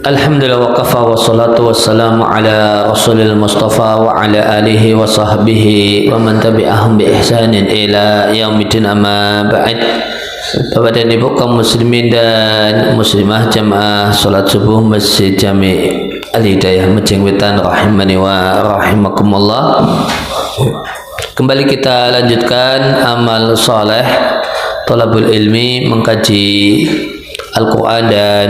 Alhamdulillah wa kafa wa salatu wassalamu ala rasulil mustafa wa ala alihi wa sahbihi wa man tabi'ahum bi ihsanin ila yaumidin amma ba'd. Bapak dan Ibu kaum muslimin dan muslimah jamaah salat subuh Masjid Jami' Al-Hidayah Mejeng Wetan rahimani wa rahimakumullah. Kembali kita lanjutkan amal saleh thalabul ilmi, mengkaji Al-Quran dan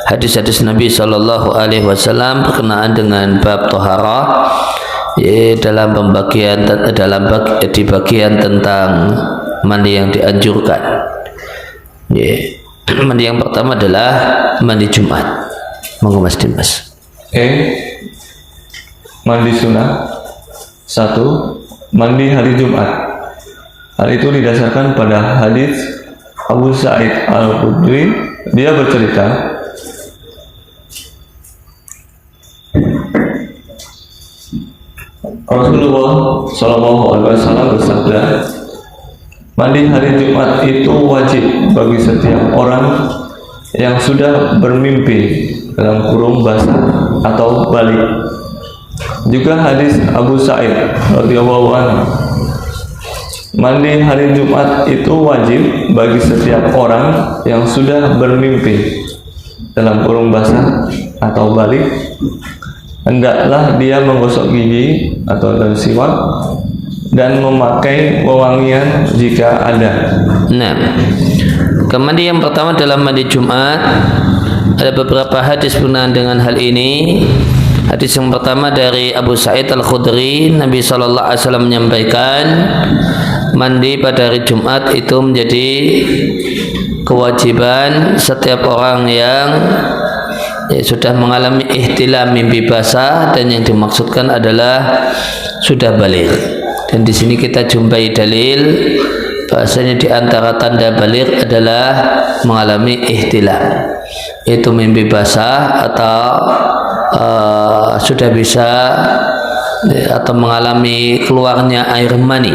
hadis-hadis Nabi Sallallahu Alaihi Wasallam berkenaan dengan bab toharah, dalam di bagian tentang mandi yang dianjurkan. Mandi yang pertama adalah mandi Jumat. Monggo Mas Dimas. Mandi sunnah. 1. Mandi hari Jumat. Hal itu didasarkan pada hadis Abu Sa'id Al-Khudri. Dia bercerita, Rasulullah Shallallahu Alaihi Wasallam bersabda, mandi hari Jumat itu wajib bagi setiap orang yang sudah bermimpi dalam kurung basah atau balik. Juga hadis Abu Sa'id radhiyallahu anhu, mandi hari Jumat itu wajib bagi setiap orang yang sudah bermimpi dalam kurung basah atau balik. Hendaklah dia menggosok gigi atau dengan siwak dan memakai wewangian jika ada. Nah, mandi yang pertama dalam mandi Jumat, ada beberapa hadis berkenaan dengan hal ini. Hadis yang pertama dari Abu Sa'id Al-Khudri, Nabi Sallallahu Alaihi Wasallam menyampaikan, mandi pada hari Jumat itu menjadi kewajiban setiap orang yang sudah mengalami ihtilam mimpi basah, dan yang dimaksudkan adalah sudah balik. Dan di sini kita jumpai dalil bahasanya di antara tanda balik adalah mengalami ihtilam, yaitu mimpi basah atau sudah bisa atau mengalami keluarnya air mani,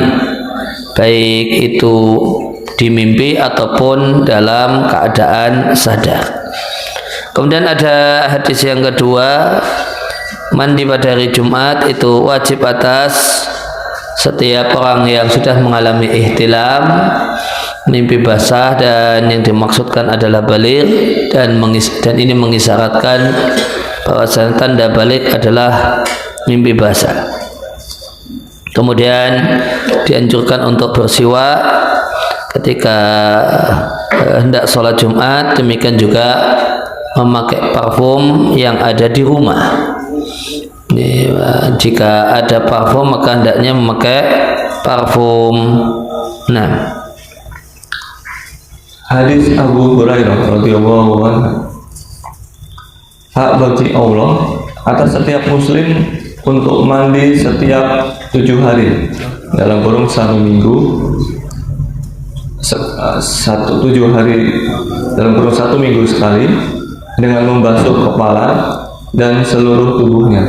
baik itu di mimpi ataupun dalam keadaan sadar. Kemudian ada hadis yang kedua, mandi pada hari Jumat itu wajib atas setiap orang yang sudah mengalami ihtilam mimpi basah, dan yang dimaksudkan adalah balik, dan ini mengisyaratkan bahwa tanda balik adalah mimpi basah. Kemudian dianjurkan untuk bersiwak ketika hendak sholat Jumat, demikian juga memakai parfum yang ada di rumah. Jika ada parfum maka hendaknya memakai parfum. Nah, hadis Abu Hurairah radhiyallahu anhu, hak bagi Allah atas setiap muslim untuk mandi setiap 7 hari dalam kurung 1 minggu, 7 hari dalam kurung 1 minggu sekali, dengan membasuh kepala dan seluruh tubuhnya.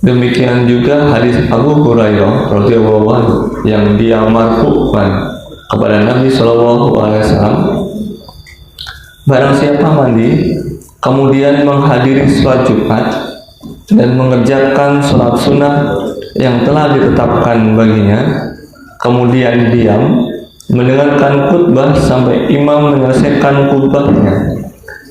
Demikian juga hadis Abu Hurairah radhiyallahu anhu yang dia marfu'kan kepada Nabi Shallallahu Alaihi Wasallam, barang siapa mandi kemudian menghadiri sholat Jumat dan mengerjakan sholat sunnah yang telah ditetapkan baginya, kemudian diam mendengarkan khutbah sampai imam menyelesaikan khutbahnya,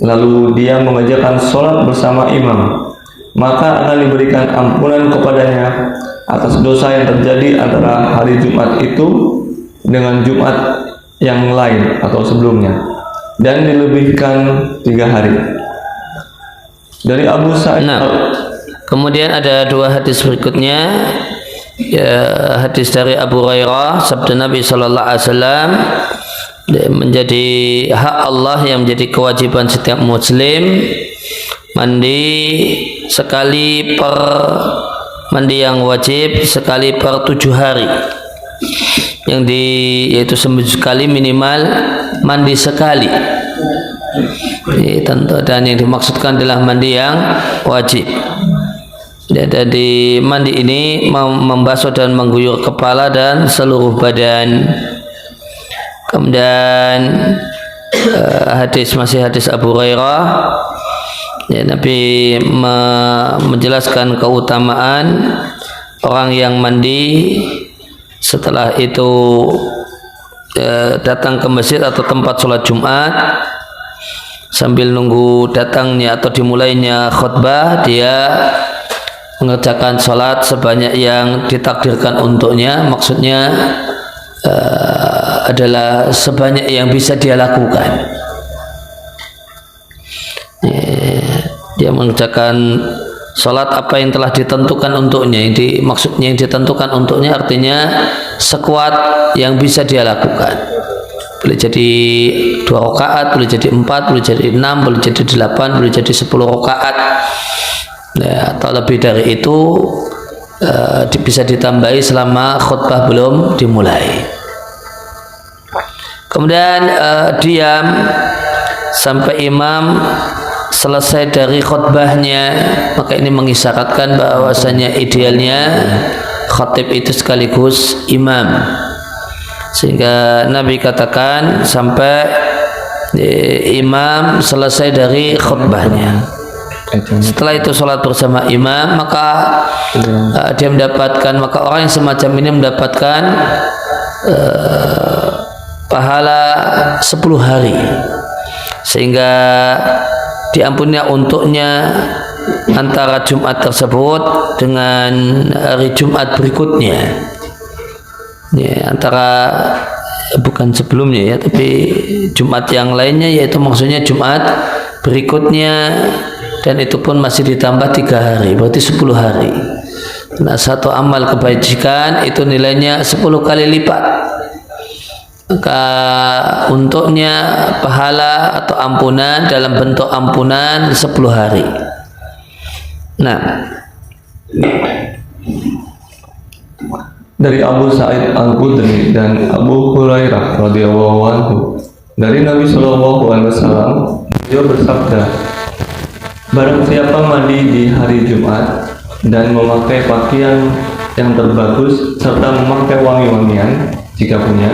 lalu dia mengerjakan sholat bersama imam, maka akan diberikan ampunan kepadanya atas dosa yang terjadi antara hari Jumat itu dengan Jumat yang lain atau sebelumnya, dan dilebihkan 3 hari. Dari Abu Sa'id. Kemudian ada 2 hadis berikutnya, hadis dari Abu Hurairah, sabda Nabi Sallallahu Alaihi Wasallam, menjadi hak Allah yang menjadi kewajiban setiap muslim mandi sekali per mandi yang wajib sekali per 7 hari, yaitu seminggu sekali minimal mandi sekali. Tentu, dan yang dimaksudkan adalah mandi yang wajib. Jadi mandi ini membasuh dan mengguyur kepala dan seluruh badan. Kemudian hadis Abu Hurairah, Ya, Nabi menjelaskan keutamaan orang yang mandi setelah itu datang ke masjid atau tempat sholat Jumat sambil nunggu datangnya atau dimulainya khutbah, dia mengerjakan sholat sebanyak yang ditakdirkan untuknya. Maksudnya adalah sebanyak yang bisa dia lakukan. Dia mengerjakan sholat apa yang telah ditentukan untuknya. Maksudnya yang ditentukan untuknya artinya sekuat yang bisa dia lakukan. Boleh jadi 2 rakaat, boleh jadi 4, boleh jadi 6, boleh jadi 8, boleh jadi 10 rakaat, ya, atau lebih dari itu. Bisa ditambahi selama khutbah belum dimulai. Kemudian diam sampai imam selesai dari khutbahnya. Maka ini mengisyaratkan bahwasanya idealnya khatib itu sekaligus imam, sehingga Nabi katakan sampai imam selesai dari khutbahnya. Setelah itu sholat bersama imam, maka dia mendapatkan, maka orang yang semacam ini mendapatkan pahala 10 hari, sehingga diampuninya untuknya antara Jumat tersebut dengan hari Jumat berikutnya, ya, antara bukan sebelumnya ya, tapi Jumat yang lainnya, yaitu maksudnya Jumat berikutnya, dan itu pun masih ditambah 3 hari, berarti 10 hari. Nah, satu amal kebajikan itu nilainya 10 kali lipat. Maka untuknya pahala atau ampunan dalam bentuk ampunan 10 hari. Nah, dari Abu Sa'id Al-Khudri dan Abu Hurairah radhiyallahu anhu, dari Nabi Shallallahu alaihi wasallam, beliau bersabda, barang siapa mandi di hari Jumat dan memakai pakaian yang terbagus serta memakai wangi-wangian jika punya,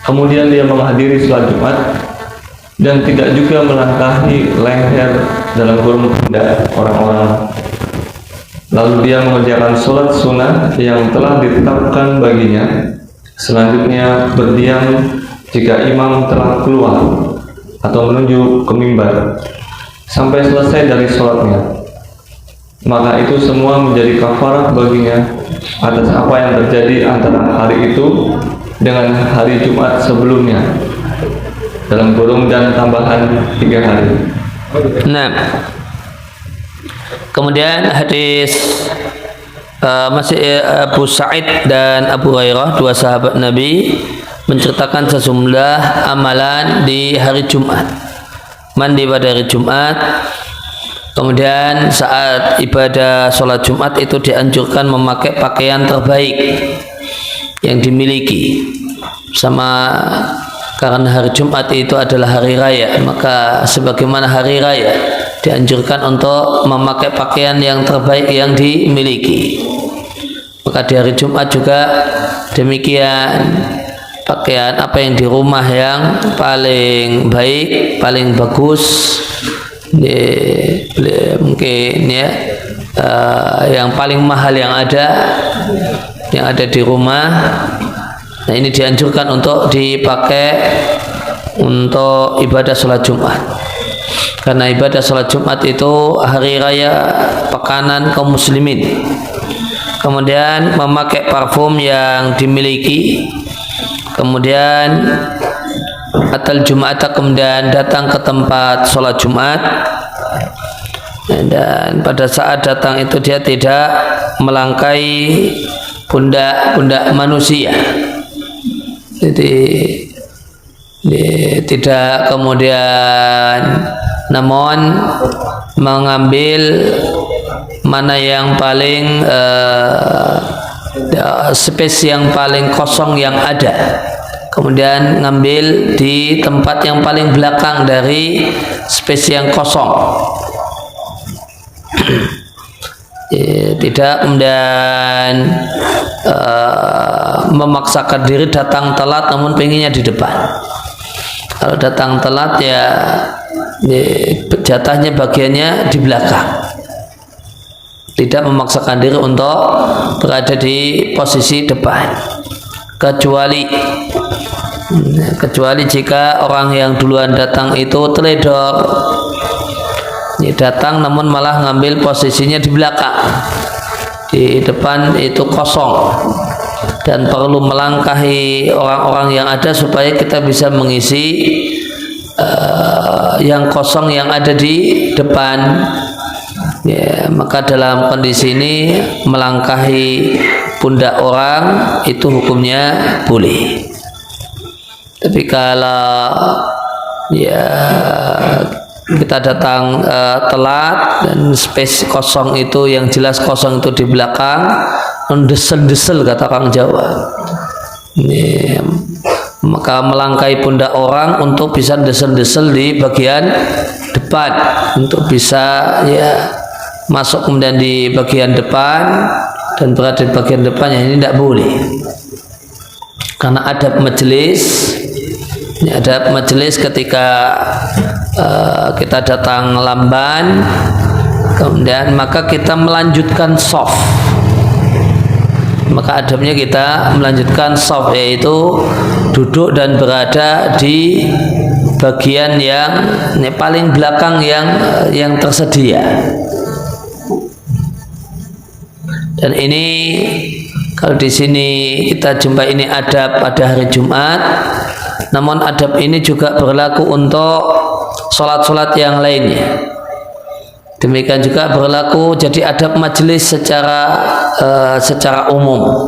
kemudian dia menghadiri sholat Jumat dan tidak juga melangkahi leher dalam kurung pundak orang-orang, lalu dia mengerjakan sholat sunnah yang telah ditetapkan baginya, selanjutnya berdiam jika imam telah keluar atau menuju ke mimbar sampai selesai dari sholatnya, maka itu semua menjadi kafarah baginya atas apa yang terjadi antara hari itu dengan hari Jumat sebelumnya, dalam kurung dan tambahan 3 hari. Nah, kemudian hadis masih Abu Sa'id dan Abu Hurairah, 2 sahabat Nabi, menceritakan sejumlah amalan di hari Jumat. Mandi pada hari Jumat, kemudian saat ibadah sholat Jumat itu dianjurkan memakai pakaian terbaik yang dimiliki, sama karena hari Jumat itu adalah hari raya, maka sebagaimana hari raya dianjurkan untuk memakai pakaian yang terbaik yang dimiliki. Maka di hari Jumat juga demikian, pakaian apa yang di rumah yang paling baik, paling bagus, mungkin ya, yang paling mahal yang ada di rumah. Nah, ini dianjurkan untuk dipakai untuk ibadah sholat Jumat, karena ibadah sholat Jumat itu hari raya pekanan kaum muslimin. Kemudian memakai parfum yang dimiliki, kemudian atal Jumat, kemudian datang ke tempat sholat Jumat, dan pada saat datang itu dia tidak melangkai pundak manusia, jadi tidak kemudian, namun mengambil mana yang paling space yang paling kosong yang ada, kemudian ngambil di tempat yang paling belakang dari space yang kosong. Tidak kemudian memaksakan diri datang telat namun pengennya di depan. Kalau datang telat ya jatahnya bagiannya di belakang, tidak memaksakan diri untuk berada di posisi depan, kecuali jika orang yang duluan datang itu teledor, datang namun malah ngambil posisinya di belakang, di depan itu kosong, dan perlu melangkahi orang-orang yang ada supaya kita bisa mengisi yang kosong yang ada di depan. Ya, maka dalam kondisi ini melangkahi pundak orang itu hukumnya boleh. Tapi kalau ya kita datang telat dan space kosong itu yang jelas kosong itu di belakang, mendesel-desel kata orang Jawa. Ini, maka melangkahi pundak orang untuk bisa desel-desel di bagian depan, untuk bisa ya masuk kemudian di bagian depan dan berada di bagian depannya, ini tidak boleh. Karena adab majelis, ini adab majelis ketika kita datang lamban, kemudian maka kita melanjutkan soft. Maka adabnya kita melanjutkan soft, yaitu duduk dan berada di bagian yang paling belakang yang tersedia. Dan ini kalau di sini kita jumpa ini adab pada hari Jumat, namun adab ini juga berlaku untuk sholat-sholat yang lainnya. Demikian juga berlaku jadi adab majelis secara umum.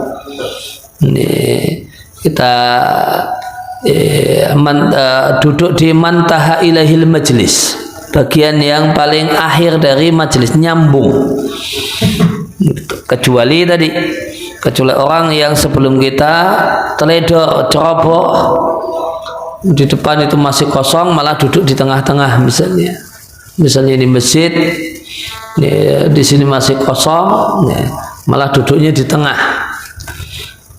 Ini kita duduk di mantaha ilahil majelis, bagian yang paling akhir dari majelis, nyambung. Kecuali orang yang sebelum kita teledor, ceroboh, di depan itu masih kosong, malah duduk di tengah-tengah misalnya di masjid, di sini masih kosong, malah duduknya di tengah.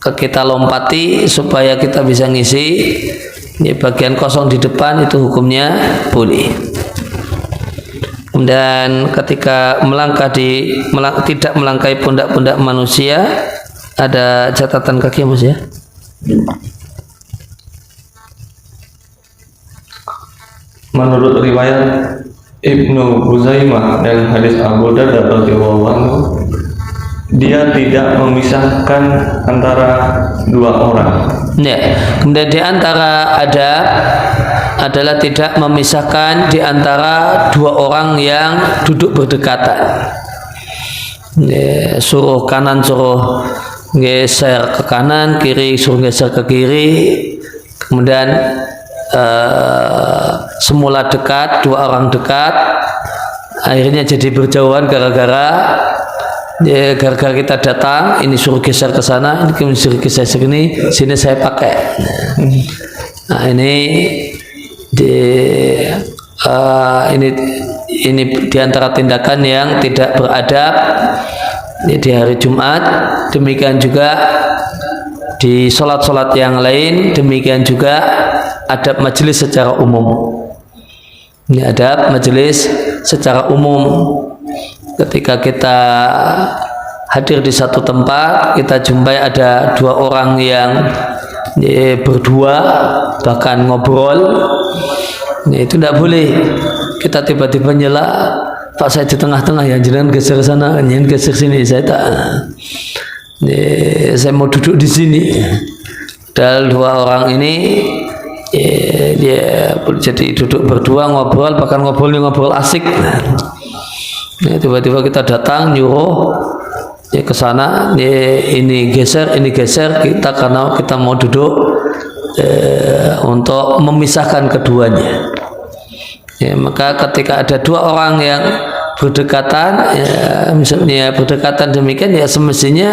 Kita lompati supaya kita bisa ngisi bagian kosong di depan, itu hukumnya boleh. Dan ketika tidak melangkahi pundak-pundak manusia, ada catatan kaki Mas ya. Menurut riwayat Ibnu Huzaimah dan hadis Abu Darda radhiyallahu anhu, dia tidak memisahkan antara dua orang. Ya, kemudian di antara adalah tidak memisahkan di antara dua orang yang duduk berdekatan. Ya, suruh kanan suruh geser ke kanan, kiri suruh geser ke kiri. Kemudian semula dekat, dua orang dekat, akhirnya jadi berjauhan gara-gara kita datang, ini suruh geser ke sana, ini kemudian suruh geser ke sini saya pakai. Nah, ini di antara tindakan yang tidak beradab di hari Jumat. Demikian juga di sholat-sholat yang lain, demikian juga adab majelis secara umum. Ini adab majelis secara umum. Ketika kita hadir di satu tempat, kita jumpai ada dua orang yang berdua, bahkan ngobrol, itu tidak boleh kita tiba-tiba nyela, Pak saya di tengah-tengah ya, jangan geser sana, jangan geser sini, saya mau duduk di sini. Dan dua orang ini dia jadi duduk berdua ngobrol, bahkan ngobrol asik. Tiba-tiba kita datang nyuruh ke sana, ini geser kita, karena kita mau duduk untuk memisahkan keduanya. Maka ketika ada dua orang yang berdekatan, misalnya berdekatan demikian, ya semestinya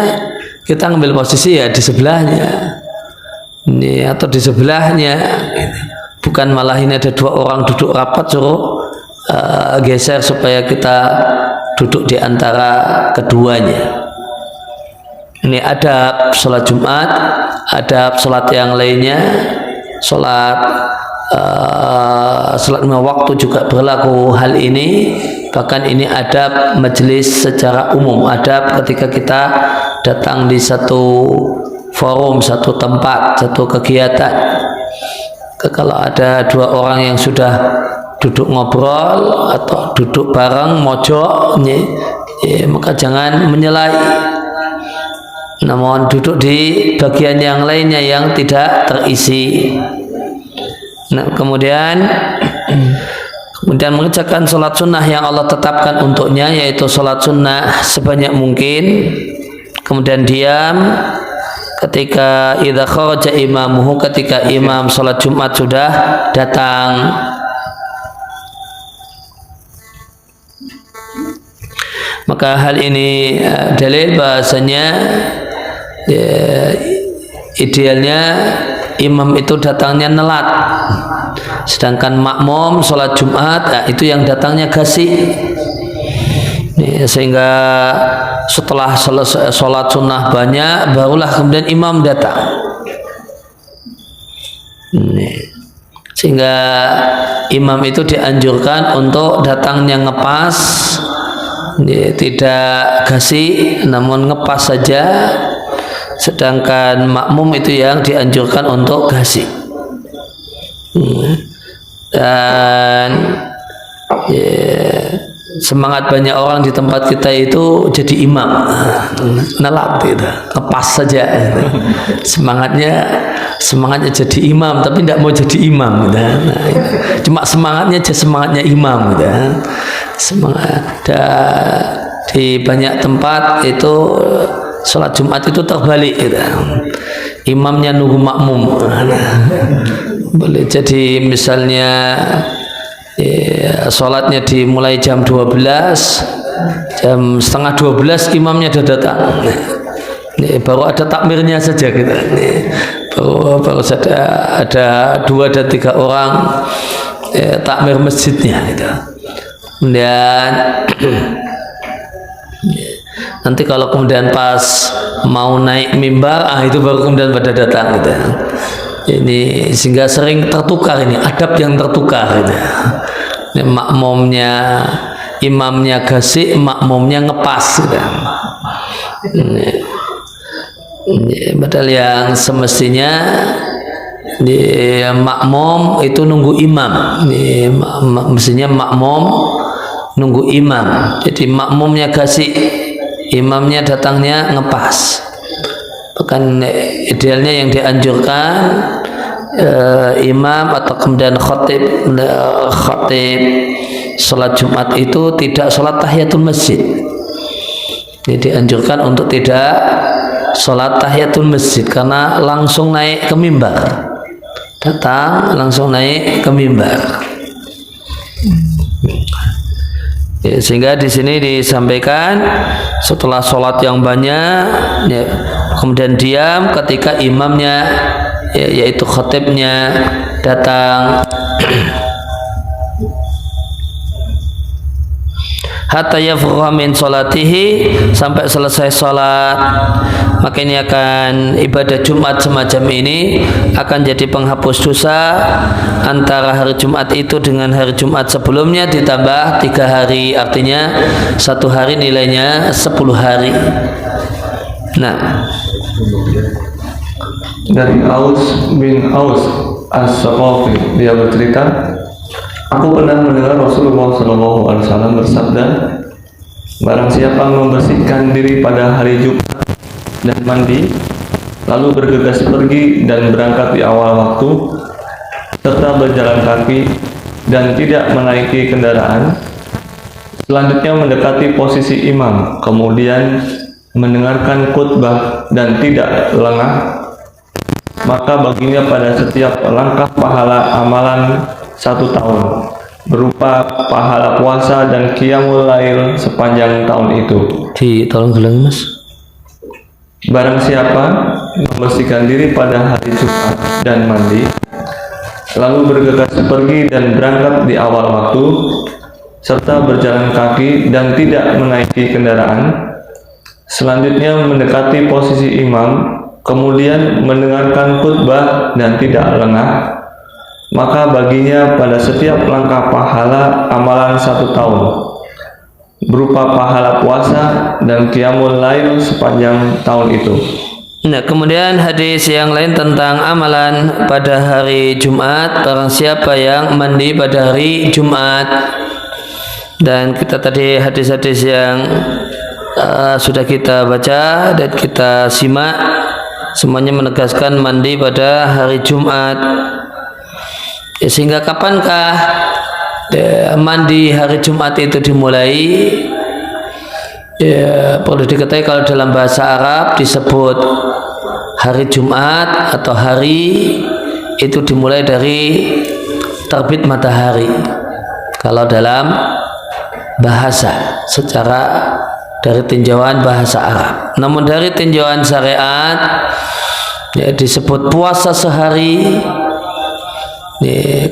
kita ambil posisi ya di sebelahnya, atau di sebelahnya, bukan malah ini ada dua orang duduk rapat suruh geser supaya kita duduk di antara keduanya. Ini adab sholat Jumat, adab sholat yang lainnya, sholat salat lima waktu juga berlaku hal ini. Bahkan ini adab majelis secara umum, adab ketika kita datang di satu forum, satu tempat, satu kegiatan. Kalau ada dua orang yang sudah duduk ngobrol atau duduk bareng mojok, maka jangan menyelai, namun duduk di bagian yang lainnya yang tidak terisi. Nah, kemudian mengerjakan sholat sunnah yang Allah tetapkan untuknya, yaitu sholat sunnah sebanyak mungkin. Kemudian diam ketika idza kharaja imamuhu, ketika imam sholat Jumat sudah datang. Maka hal ini dalil bahasanya idealnya imam itu datangnya nelat, sedangkan makmum sholat Jumat itu yang datangnya gasik. Sehingga setelah selesai sholat sunnah banyak, barulah kemudian imam datang. Sehingga imam itu dianjurkan untuk datangnya ngepas, tidak gasik, namun ngepas saja. Sedangkan makmum itu yang dianjurkan untuk gasik. Dan semangat banyak orang di tempat kita itu jadi imam, nelat gitu, ngepas saja gitu. semangatnya jadi imam, tapi tidak mau jadi imam gitu. Cuma semangatnya aja semangatnya imam gitu. Semangat di banyak tempat itu sholat Jumat itu terbalik gitu. Imamnya nunggu makmum. Boleh jadi misalnya sholatnya dimulai jam 12, jam setengah 12 imamnya sudah datang. Baru ada takmirnya saja gitu. Baru ada 2 dan 3 orang takmir masjidnya gitu. Kemudian nanti kalau kemudian pas mau naik mimbar, itu baru kemudian pada datang gitu. Ini sehingga sering tertukar, ini adab yang tertukar gitu. Makmumnya, imamnya gasik, makmumnya ngepas gitu. Padahal yang semestinya makmum itu nunggu imam. Mestinya makmum nunggu imam. Jadi makmumnya gasik, imamnya datangnya ngepas. Bahkan idealnya yang dianjurkan imam atau kemudian khatib sholat Jumat itu tidak sholat tahiyatul masjid. Jadi dianjurkan untuk tidak sholat tahiyatul masjid karena langsung naik ke mimbar, datang langsung naik ke mimbar. Sehingga di sini disampaikan setelah sholat yang banyak, kemudian diam ketika imamnya, yaitu khatibnya datang. Hatta yafruha min sholatihi, sampai selesai sholat. Maka ini akan ibadah Jumat semacam ini akan jadi penghapus dosa antara hari Jumat itu dengan hari Jumat sebelumnya ditambah 3 hari, artinya 1 hari nilainya 10 hari. Nah, dari Aus bin Aus As-Saqafi, dia bercerita, aku pernah mendengar Rasulullah SAW bersabda, barang siapa membersihkan diri pada hari Jumat dan mandi, lalu bergegas pergi dan berangkat di awal waktu, serta berjalan kaki dan tidak menaiki kendaraan, selanjutnya mendekati posisi imam, kemudian mendengarkan khutbah dan tidak lengah, maka baginya pada setiap langkah pahala amalan 1 tahun, berupa pahala puasa dan qiyamul lail sepanjang tahun itu. Tolong ulangi Mas. Barang siapa membersihkan diri pada hari Jumat dan mandi, lalu bergegas pergi dan berangkat di awal waktu, serta berjalan kaki dan tidak menaiki kendaraan, selanjutnya mendekati posisi imam, kemudian mendengarkan khutbah dan tidak lengah, maka baginya pada setiap langkah pahala amalan 1 tahun, berupa pahala puasa dan qiyamul lail sepanjang tahun itu. Nah, kemudian hadis yang lain tentang amalan pada hari Jumat, barang siapa yang mandi pada hari Jumat. Dan kita tadi hadis-hadis yang sudah kita baca dan kita simak semuanya menegaskan mandi pada hari Jumat. Sehingga kapankah mandi hari Jumat itu dimulai? Perlu diketahui kalau dalam bahasa Arab disebut hari Jumat atau hari itu dimulai dari terbit matahari. Kalau dalam bahasa secara dari tinjauan bahasa Arab. Namun dari tinjauan syariat disebut puasa sehari.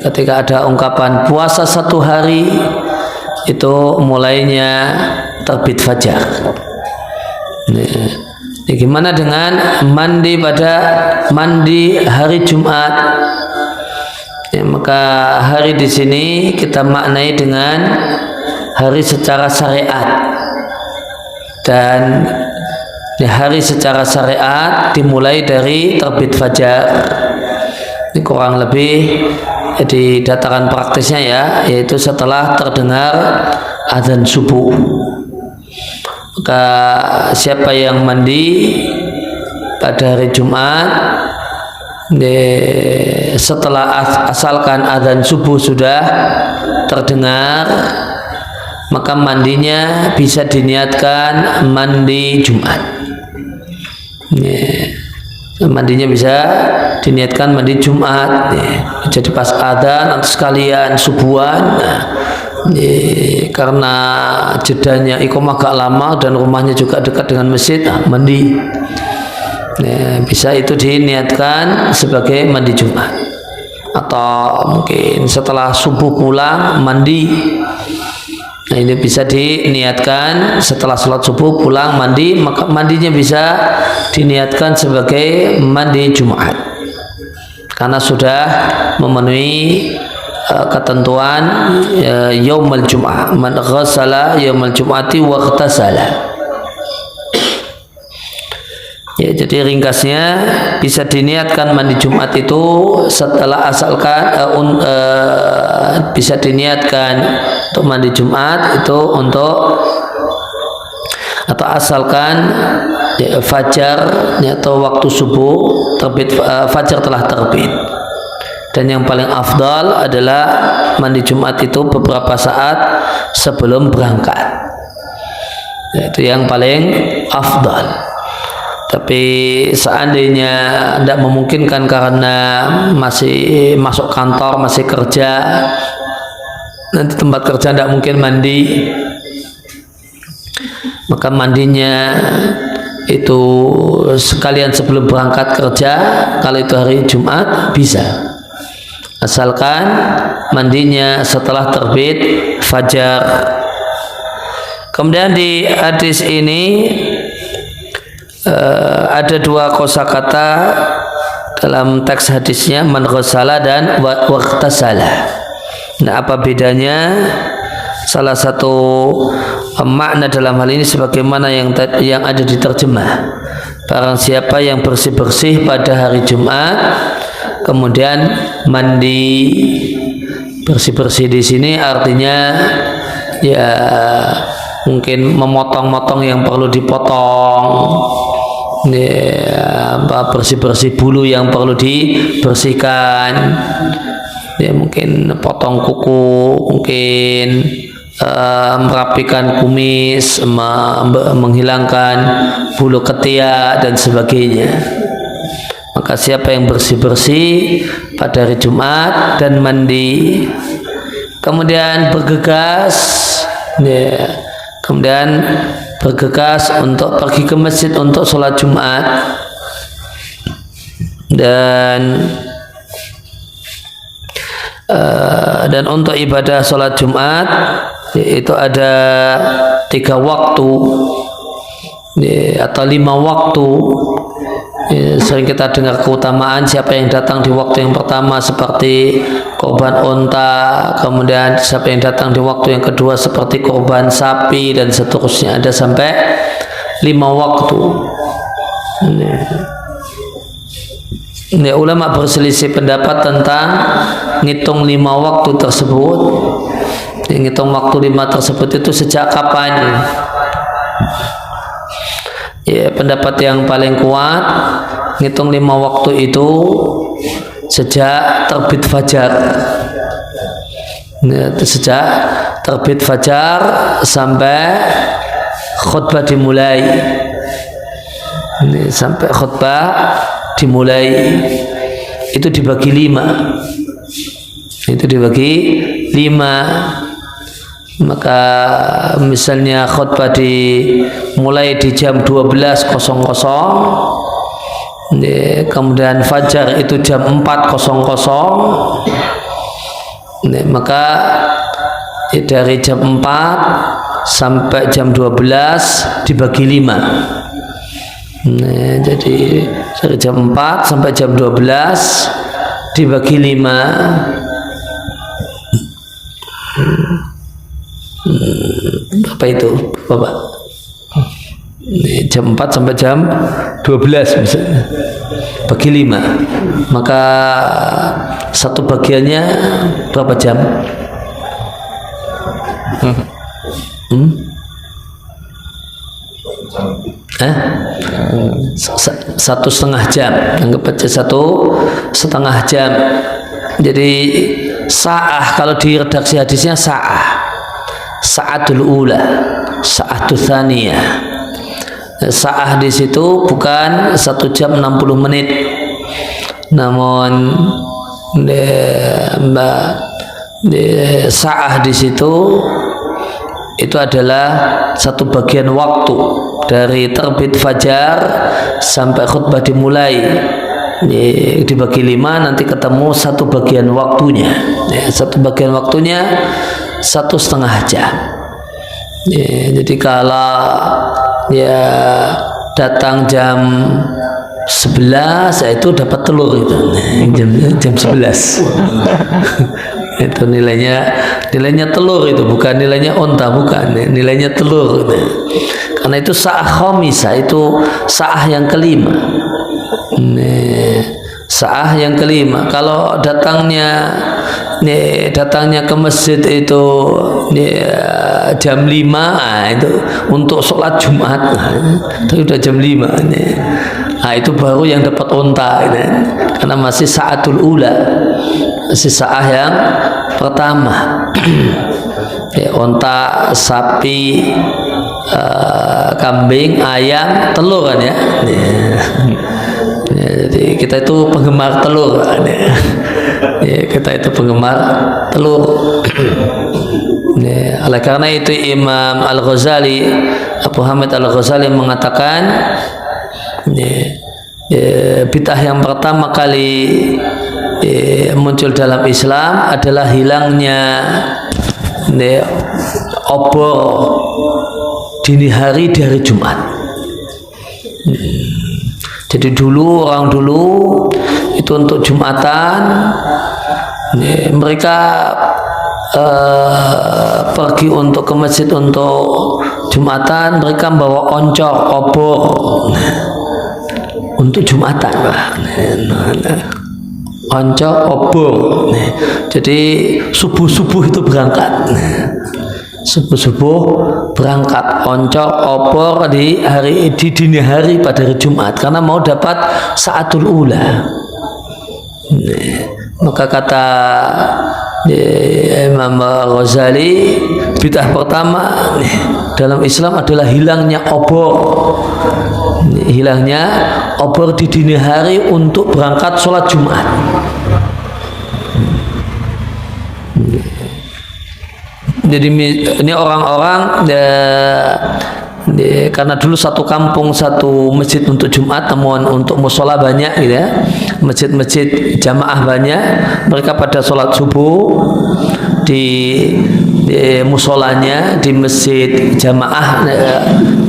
Ketika ada ungkapan puasa 1 hari itu mulainya terbit fajar. Gimana dengan mandi hari Jumat? Maka hari di sini kita maknai dengan hari secara syariat. Dan hari secara syariat dimulai dari terbit fajar. Ini kurang lebih di dataran praktisnya ya, yaitu setelah terdengar azan subuh. Maka siapa yang mandi pada hari Jumat setelah asalkan azan subuh sudah terdengar, maka mandinya bisa diniatkan mandi Jumat. Mandinya bisa diniatkan mandi Jumat. Jadi pas adzan atau sekalian subuhan. Karena jedanya iqamah agak lama dan rumahnya juga dekat dengan masjid, mandi. Bisa itu diniatkan sebagai mandi Jumat. Atau mungkin setelah subuh pulang mandi. Nah, ini bisa diniatkan setelah sholat subuh pulang mandi, maka mandinya bisa diniatkan sebagai mandi Jumat karena sudah memenuhi ketentuan yaumul Jum'ah. Man ghassala yaumul Jum'ati wa ightasala. Ya, jadi ringkasnya bisa diniatkan mandi Jumat itu setelah asalkan bisa diniatkan untuk mandi Jumat itu untuk atau asalkan fajar atau waktu subuh terbit, fajar telah terbit. Dan yang paling afdal adalah mandi Jumat itu beberapa saat sebelum berangkat. Itu yang paling afdal. Tapi seandainya tidak memungkinkan karena masih masuk kantor, masih kerja, nanti tempat kerja tidak mungkin mandi, maka mandinya itu sekalian sebelum berangkat kerja. Kalau itu hari Jumat bisa, asalkan mandinya setelah terbit fajar. Kemudian di hadis ini ada 2 kosakata dalam teks hadisnya, man ghassala dan waqtasala. Nah, apa bedanya? Salah satu makna dalam hal ini sebagaimana yang ada di terjemah. Barang siapa yang bersih-bersih pada hari Jumat kemudian mandi. Bersih-bersih di sini artinya ya mungkin memotong-motong yang perlu dipotong, bersih-bersih bulu yang perlu dibersihkan, mungkin potong kuku, mungkin merapikan kumis, menghilangkan bulu ketiak dan sebagainya. Maka siapa yang bersih-bersih pada hari Jumat dan mandi kemudian bergegas untuk pergi ke masjid untuk sholat Jumat, dan untuk ibadah sholat Jumat itu ada 3 waktu atau 5 waktu Sering kita dengar keutamaan siapa yang datang di waktu yang pertama seperti korban unta, kemudian siapa yang datang di waktu yang kedua seperti korban sapi, dan seterusnya, ada sampai 5 waktu. Ini ulama berselisih pendapat tentang ngitung 5 waktu tersebut. Ngitung waktu 5 tersebut itu sejak kapan? Ya, pendapat yang paling kuat ngitung 5 waktu itu sejak terbit fajar. Sejak terbit fajar sampai khutbah dimulai. Sampai khutbah dimulai itu dibagi 5. Itu dibagi 5. Maka misalnya khutbah dimulai di jam 12.00, kemudian fajar itu jam 4.00, maka dari jam 4 sampai jam 12 dibagi 5. Jadi dari jam 4 sampai jam 12 dibagi 5. Berapa itu, Bapak? Jam 4 sampai jam 12 misalnya, bagi 5, maka satu bagiannya berapa jam? Satu setengah jam, anggap aja 1,5 jam. Jadi sa'ah, kalau di redaksi hadisnya sa'atul ula, sa'atul thaniyah. Sa'ah di situ bukan 1 jam 60 menit, namun sa'ah di situ itu adalah satu bagian waktu dari terbit fajar sampai khutbah dimulai. Dibagi 5 nanti ketemu satu bagian waktunya. Satu bagian waktunya 1,5 jam. Jadi kalau datang jam 11 itu dapat telur itu. Jam 11. Itu nilainya telur, itu bukan nilainya unta, bukan, nilainya telur itu. Karena itu sa'ah khamisah, itu sa'ah yang kelima. Sa'ah yang kelima. Kalau datangnya ke masjid itu jam 5, itu untuk sholat Jumat, itu udah jam 5. Itu baru yang dapat unta, karena masih sa'atul ula, masih sa'ah yang pertama. Unta, sapi, kambing, ayam, telur kan ya. Jadi kita itu penggemar telur. Kita itu penggemar telur. Oleh karena itu Imam Al-Ghazali, Abu Hamid Al-Ghazali mengatakan bid'ah yang pertama kali muncul dalam Islam adalah hilangnya obor dini hari di hari Jumat. Jadi orang dulu itu untuk Jumatan, mereka pergi untuk ke masjid untuk Jumatan, mereka bawa oncor, obor untuk Jumatan, oncor, obor. Jadi subuh itu berangkat. Subuh berangkat oncor, obor di dini hari pada hari Jumat, karena mau dapat sa'atul ula. Maka kata Imam Ghazali, bid'ah pertama dalam Islam adalah hilangnya obor. Hilangnya obor di dini hari untuk berangkat sholat Jumat. Jadi ini orang-orang karena dulu satu kampung satu masjid untuk Jumat, namun untuk musola banyak gitu ya, masjid-masjid jamaah banyak, mereka pada sholat subuh di musolanya, di masjid jamaah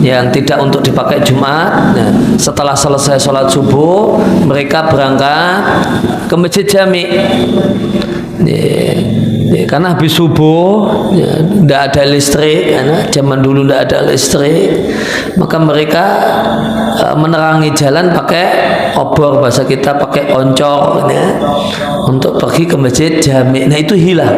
yang tidak untuk dipakai Jumat. Setelah selesai sholat subuh, mereka berangkat ke masjid jami. Karena habis subuh tidak ada listrik, karena zaman dulu tidak ada listrik, maka mereka menerangi jalan pakai obor, bahasa kita pakai oncor untuk pergi ke masjid jami. Nah itu hilang.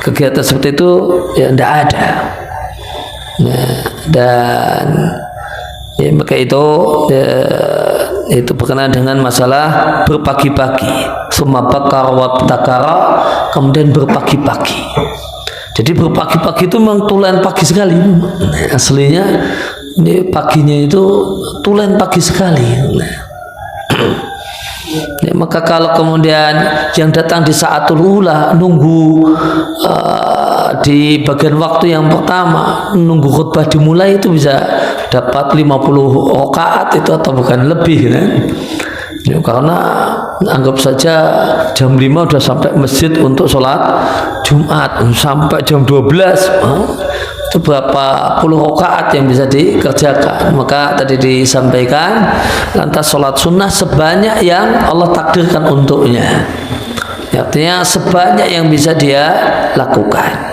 Kegiatan seperti itu ya tidak ada. Dan maka itu berkenaan dengan masalah berpagi-pagi. Summa bakar wa takara, kemudian berpagi-pagi. Jadi berpagi-pagi itu memang tulen pagi sekali. Aslinya ini paginya itu tulen pagi sekali. Maka kalau kemudian yang datang di saatul ula nunggu di bagian waktu yang pertama, nunggu khutbah dimulai, itu bisa dapat 50 rakaat itu atau bukan lebih kan? Ya, karena anggap saja jam 5 udah sampai masjid untuk sholat Jumat, sampai jam 12 itu berapa puluh rakaat yang bisa dikerjakan. Maka tadi disampaikan, lantas sholat sunnah sebanyak yang Allah takdirkan untuknya. Artinya sebanyak yang bisa dia lakukan.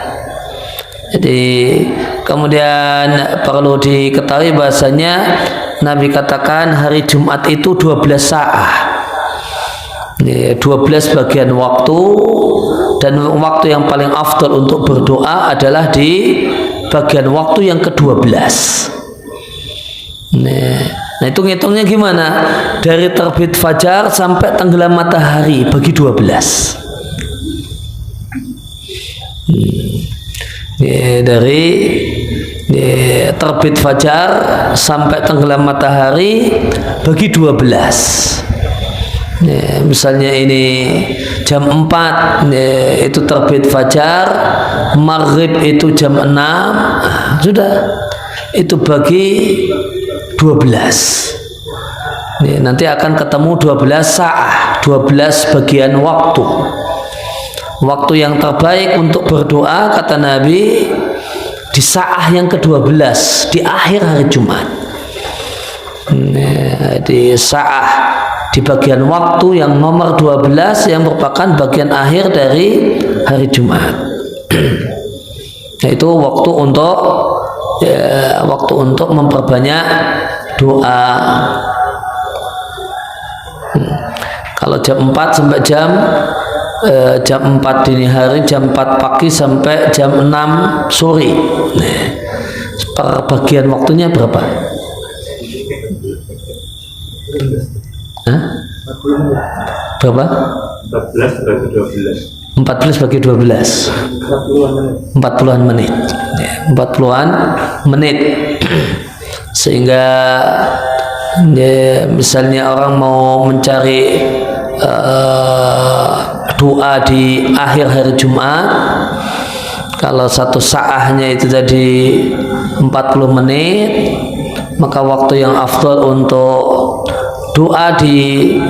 Jadi kemudian perlu diketahui bahasanya Nabi katakan hari Jumat itu 12 sa'ah, 12 bagian waktu, dan waktu yang paling afdal untuk berdoa adalah di bagian waktu yang ke-12. Nah itu ngitungnya gimana? Dari terbit fajar sampai tenggelam matahari bagi 12. Dari terbit fajar sampai tenggelam matahari bagi 12. Misalnya ini jam 4 itu terbit fajar, maghrib itu jam 6, sudah itu bagi 12. Nanti akan ketemu 12 sa'ah, 12 bagian waktu. Waktu yang terbaik untuk berdoa kata Nabi di sa'ah yang ke-12 di akhir hari Jumat. Di sa'ah, di bagian waktu yang nomor 12 yang merupakan bagian akhir dari hari Jumat. Itu waktu untuk memperbanyak doa. Kalau jam 4 sampai jam 4 dini hari, jam 4 pagi sampai jam 6 sore. Per bagian waktunya berapa? Berapa? 14 bagi 12. 40-an menit. 40-an menit. Sehingga misalnya orang mau mencari doa di akhir hari Jumat, kalau satu sa'ahnya itu tadi 40 menit, maka waktu yang afdal untuk doa di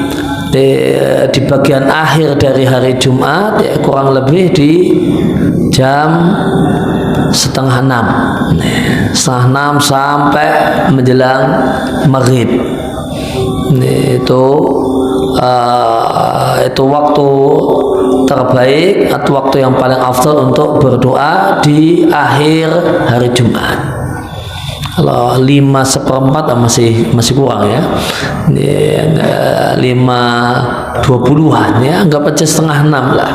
bagian akhir dari hari Jumat ya kurang lebih di jam setengah 6 sampai menjelang maghrib. Itu waktu terbaik atau waktu yang paling afdal untuk berdoa di akhir hari Jumat. Kalau 5/4 masih kurang ya. 5:20-an ya, anggap aja setengah 6 lah.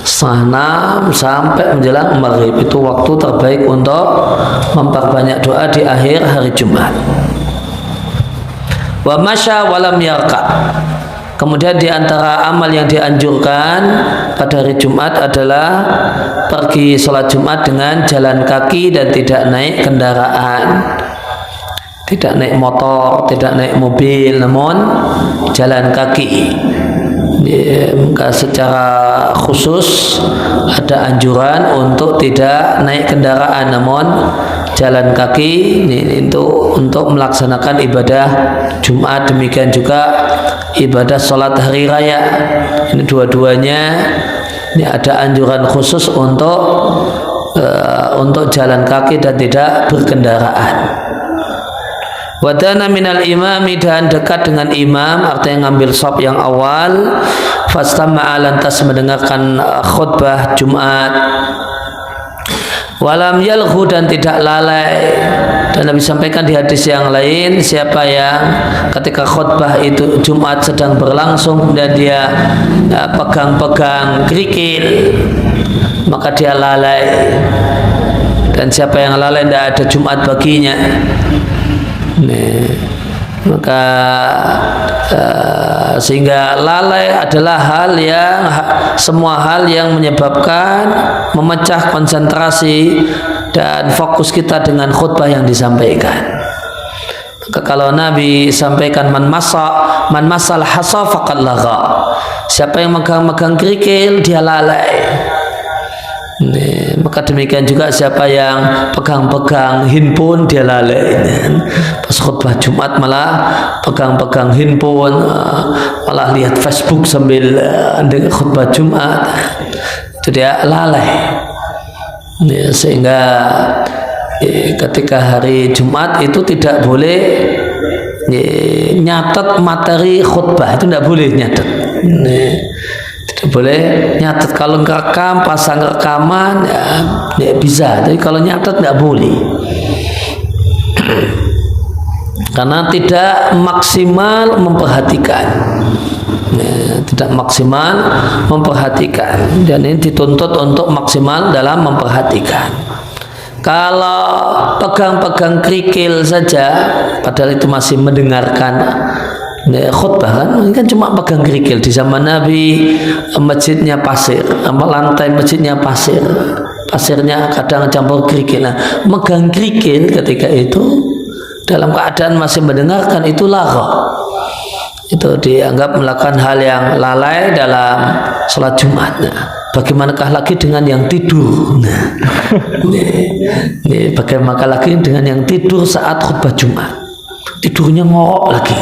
Setengah 6 sampai menjelang maghrib itu waktu terbaik untuk memperbanyak doa di akhir hari Jumat. Wa masya walam yarka. Kemudian di antara amal yang dianjurkan pada hari Jumat adalah pergi sholat Jumat dengan jalan kaki dan tidak naik kendaraan, tidak naik motor, tidak naik mobil, namun jalan kaki. Maka secara khusus ada anjuran untuk tidak naik kendaraan namun jalan kaki itu untuk melaksanakan ibadah Jumat, demikian juga ibadah sholat hari raya. Ini dua-duanya ini ada anjuran khusus untuk jalan kaki dan tidak berkendaraan. Wadana minal imami, dan dekat dengan imam, artinya ngambil shop yang awal. Fastama'a, lantas mendengarkan khutbah Jumat. Walam yalhu, dan tidak lalai. Dan Nabi sampaikan di hadis yang lain, siapa yang ketika khutbah itu Jumat sedang berlangsung dan dia pegang-pegang kerikil, maka dia lalai. Dan siapa yang lalai tidak ada Jumat baginya. Maka sehingga lalai adalah semua hal yang menyebabkan memecah konsentrasi dan fokus kita dengan khutbah yang disampaikan. Maka kalau Nabi sampaikan man masal hasa faqad lagha, siapa yang megang-megang kerikil dia lalai. Maka demikian juga siapa yang pegang-pegang handphone dia lalai. Pas khutbah Jumat malah pegang-pegang handphone, malah lihat Facebook sambil dengan khutbah Jumat, itu dia lalai. Sehingga ketika hari Jumat itu tidak boleh nyatet materi khutbah, itu tidak boleh nyatet. Tidak boleh nyatet. Kalau ngerekam, pasang rekaman ya bisa, tapi kalau nyatet tidak boleh. Karena tidak maksimal memperhatikan. Tidak maksimal memperhatikan, dan ini dituntut untuk maksimal dalam memperhatikan. Kalau pegang-pegang kerikil saja, padahal itu masih mendengarkan khutbah, kan? Ini kan cuma pegang kerikil. Di zaman Nabi masjidnya pasir, lantai masjidnya pasir, pasirnya kadang campur kerikil. Nah, megang kerikil ketika itu dalam keadaan masih mendengarkan itu lagha. Itu dianggap melakukan hal yang lalai dalam sholat Jumat. Nah, bagaimanakah lagi dengan yang tidur? Nah, bagaimanakah lagi dengan yang tidur saat khutbah Jumat? Tidurnya ngorok lagi.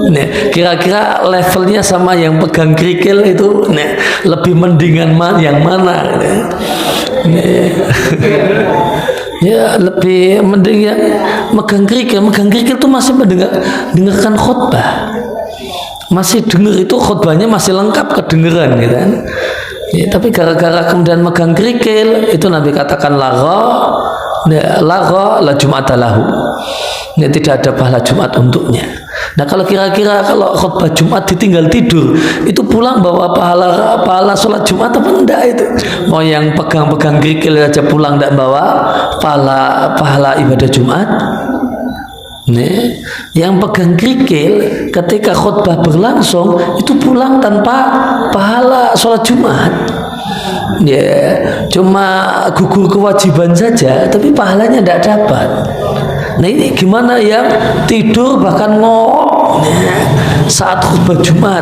Nah, kira-kira levelnya sama yang pegang kerikil itu, lebih mendingan yang mana? Ya lebih mending yang megang kerikil itu masih mendengarkan khutbah, masih dengar, itu khutbahnya masih lengkap kedengeran gitu kan. Ya, tapi gara-gara kemudian megang kerikil itu Nabi katakan lagha la Jum'ata lahu. Ini tidak ada pahala Jumat untuknya. Nah, kalau kira-kira kalau khutbah Jumat ditinggal tidur, itu pulang bawa pahala sholat Jumat apa enggak itu? Mau yang pegang-pegang kerikil aja pulang enggak bawa pahala ibadah Jumat? Nih, yang pegang kerikil ketika khutbah berlangsung itu pulang tanpa pahala sholat Jumat. Ya, cuma gugur kewajiban saja, tapi pahalanya tidak dapat. Nah, ini gimana yang tidur bahkan ngorok saat khutbah Jumat?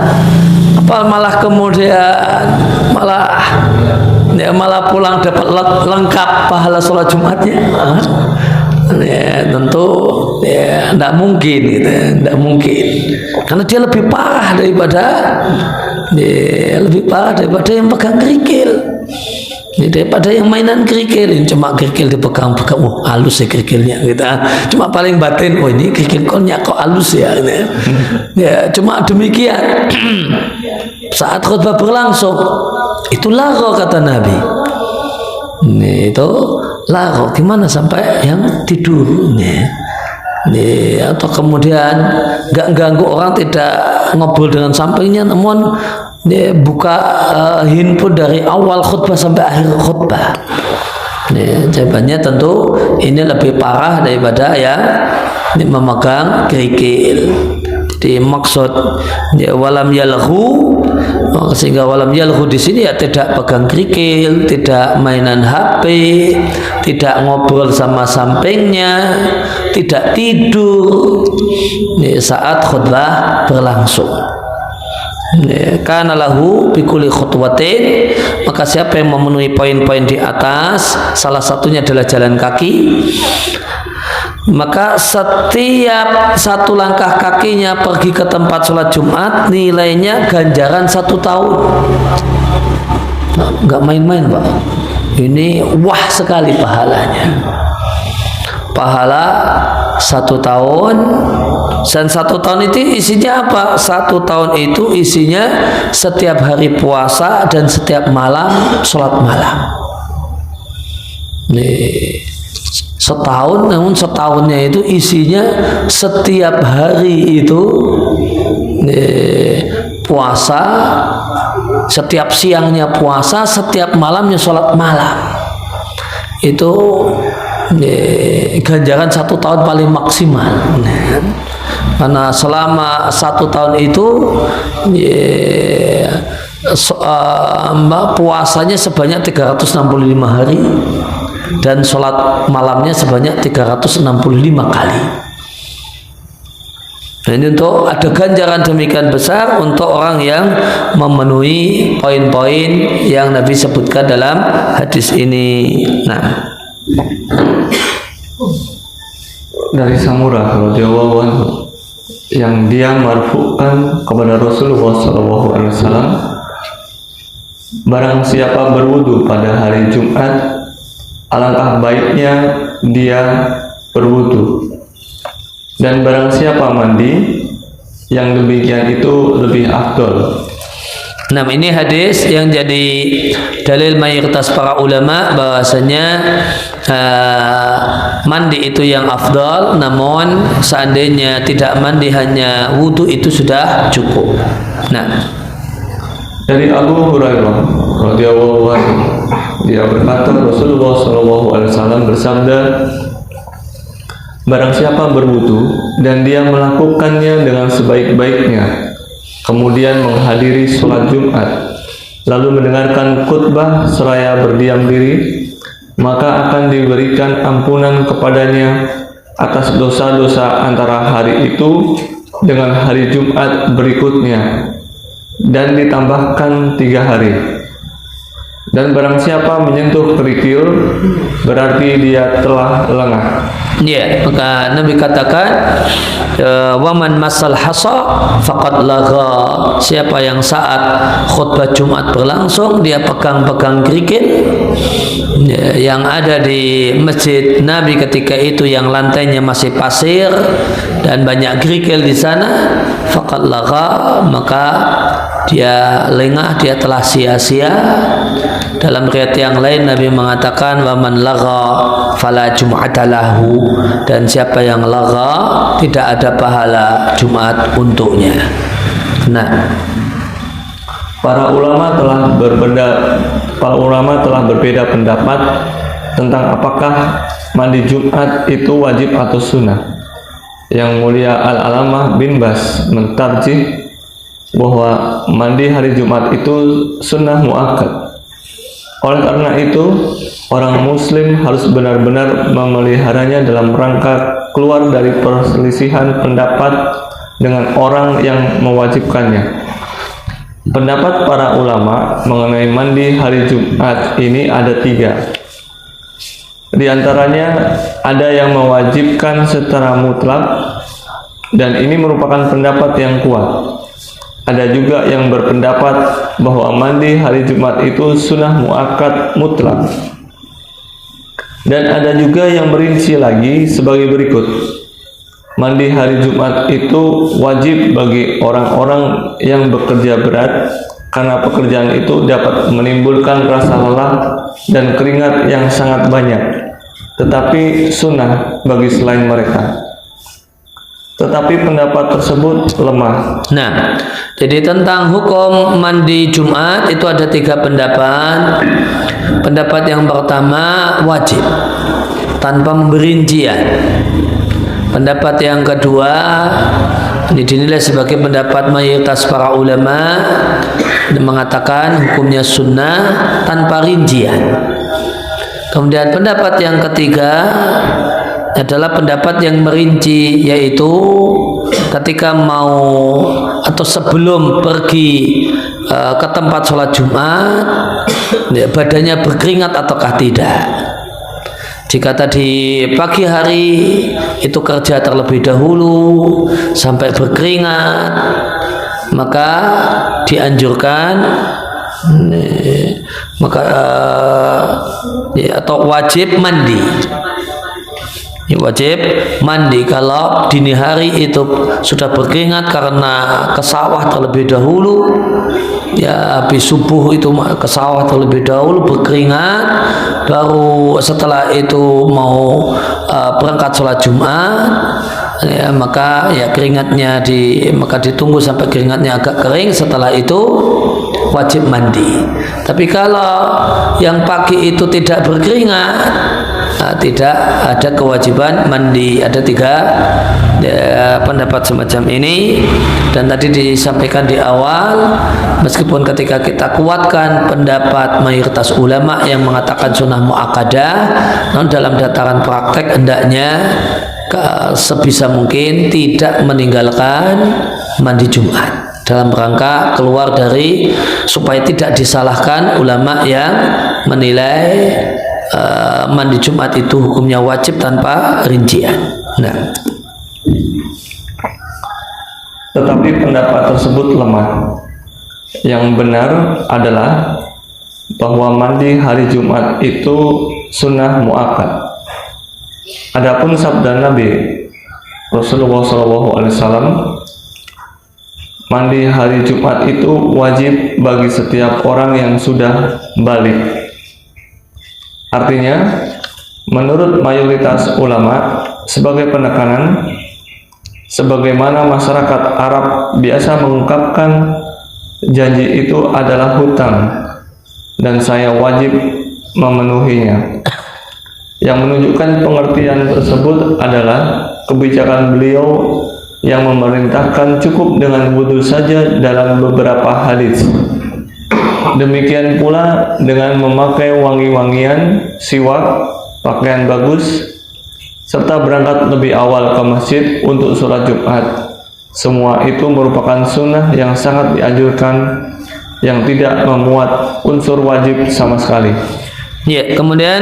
Apa malah kemudian malah pulang dapat lengkap pahala sholat Jumatnya? Ya, tentu ya tidak mungkin gitu, tidak mungkin. Karena dia lebih parah daripada yang pegang kerikil. Daripada yang mainan kerikil, ini cuma kerikil dipegang-pegang, halus ya kerikilnya gitu. Cuma paling batin, ini kerikilnya kok halus ya gitu. Ya, cuma demikian. Saat khutbah berlangsung, itu lagha kata Nabi. Itu lagha, gimana sampai yang tidur atau kemudian nggak ganggu orang, tidak ngobrol dengan sampingnya, namun buka handphone dari awal khutbah sampai akhir khutbah. Jawabannya tentu ini lebih parah daripada yang memegang kerikil. Jadi maksud walam yalhu, Sehingga walam yalhu di sini ya tidak pegang kerikil, tidak mainan HP, tidak ngobrol sama sampingnya, tidak tidur saat khutbah berlangsung. Karena lahu bikuli khutwatin, maka siapa yang memenuhi poin-poin di atas, salah satunya adalah jalan kaki, maka setiap satu langkah kakinya pergi ke tempat sholat Jumat nilainya ganjaran 1 tahun. Nggak main-main Pak, ini wah sekali pahalanya. Pahala 1 tahun, dan 1 tahun itu isinya apa? 1 tahun itu isinya setiap hari puasa dan setiap malam sholat malam. Nih, setahun, namun setahunnya itu isinya setiap hari itu puasa, setiap siangnya puasa, setiap malamnya sholat malam. Itu ganjaran 1 tahun paling maksimal. Karena selama 1 tahun itu puasanya sebanyak 365 hari dan sholat malamnya sebanyak 365 kali. Nah, ini untuk ada ganjaran demikian besar untuk orang yang memenuhi poin-poin yang Nabi sebutkan dalam hadis ini. Nah, dari Samurah radhiyallahu anhu yang dia marfu'kan kepada Rasulullah SAW, barang siapa berwudu pada hari Jumat, alangkah baiknya dia berwudu, dan barang siapa mandi, yang demikian itu lebih afdol. nah ini hadis yang jadi dalil mayoritas para ulama bahwasanya mandi itu yang afdal, namun seandainya tidak mandi hanya wudu itu sudah cukup. Nah, dari Abu Hurairah radhiyallahu anhu, dia berkata Rasulullah SAW bersabda, barang siapa berwudu dan dia melakukannya dengan sebaik-baiknya, kemudian menghadiri sholat Jumat, lalu mendengarkan khutbah seraya berdiam diri, maka akan diberikan ampunan kepadanya atas dosa-dosa antara hari itu dengan hari Jumat berikutnya, dan ditambahkan 3 hari. Dan barang siapa menyentuh kerikil, berarti dia telah lengah. ya, maka Nabi katakan waman masal hasa faqad lagha, siapa yang saat khutbah Jumat berlangsung dia pegang-pegang kerikil yang ada di masjid Nabi ketika itu, yang lantainya masih pasir dan banyak kerikil di sana, faqad lagha, maka dia lengah, dia telah sia-sia. Dalam riwayat yang lain Nabi mengatakan waman lagha fala jum'ata lahu, dan siapa yang lagha tidak ada pahala Jumat untuknya. Nah, para ulama telah berbeda pendapat tentang apakah mandi Jumat itu wajib atau sunnah. Yang mulia Al-Alamah bin Bas mentarjih bahwa mandi hari Jumat itu sunnah muakkad. Oleh karena itu, orang muslim harus benar-benar memeliharanya dalam rangka keluar dari perselisihan pendapat dengan orang yang mewajibkannya. Pendapat para ulama mengenai mandi hari Jumat ini ada 3. Di antaranya ada yang mewajibkan secara mutlak, dan ini merupakan pendapat yang kuat. Ada juga yang berpendapat bahwa mandi hari Jumat itu sunnah muakkad mutlak. Dan ada juga yang merinci lagi sebagai berikut. Mandi hari Jumat itu wajib bagi orang-orang yang bekerja berat, karena pekerjaan itu dapat menimbulkan rasa lelah dan keringat yang sangat banyak, tetapi sunnah bagi selain mereka. Tetapi pendapat tersebut lemah. Nah, jadi tentang hukum mandi Jumat itu ada 3 pendapat. Pendapat yang pertama wajib tanpa memberi rincian. Pendapat yang kedua Ini dinilai sebagai pendapat mayoritas para ulama yang mengatakan hukumnya sunnah tanpa rincian. Kemudian pendapat yang ketiga adalah pendapat yang merinci, yaitu ketika mau atau sebelum pergi ke tempat sholat Jumat, badannya berkeringat ataukah tidak. Jika tadi pagi hari itu kerja terlebih dahulu sampai berkeringat, maka dianjurkan atau wajib mandi. Wajib mandi kalau dini hari itu sudah berkeringat karena ke sawah terlebih dahulu, ya habis subuh itu ke sawah terlebih dahulu berkeringat, baru setelah itu mau berangkat sholat Jumat, ya, maka ya keringatnya maka ditunggu sampai keringatnya agak kering, setelah itu wajib mandi. Tapi kalau yang pagi itu tidak berkeringat, tidak ada kewajiban mandi. Ada tiga pendapat semacam ini, dan tadi disampaikan di awal, meskipun ketika kita kuatkan pendapat mayoritas ulama yang mengatakan sunnah muakkadah, namun dalam dataran praktek hendaknya sebisa mungkin tidak meninggalkan mandi Jumat dalam rangka keluar dari, supaya tidak disalahkan ulama yang menilai mandi Jumat itu hukumnya wajib tanpa rincian. Nah, tetapi pendapat tersebut lemah. Yang benar adalah bahwa mandi hari Jumat itu sunnah muakkad. Adapun sabda Nabi Rasulullah SAW, mandi hari Jumat itu wajib bagi setiap orang yang sudah balik. Artinya, menurut mayoritas ulama, sebagai penekanan, sebagaimana masyarakat Arab biasa mengungkapkan janji itu adalah hutang dan saya wajib memenuhinya. Yang menunjukkan pengertian tersebut adalah kebijakan beliau yang memerintahkan cukup dengan wudhu saja dalam beberapa hadis. Demikian pula dengan memakai wangi-wangian, siwak, pakaian bagus, serta berangkat lebih awal ke masjid untuk sholat Jumat. Semua itu merupakan sunnah yang sangat dianjurkan, yang tidak memuat unsur wajib sama sekali. Ya, kemudian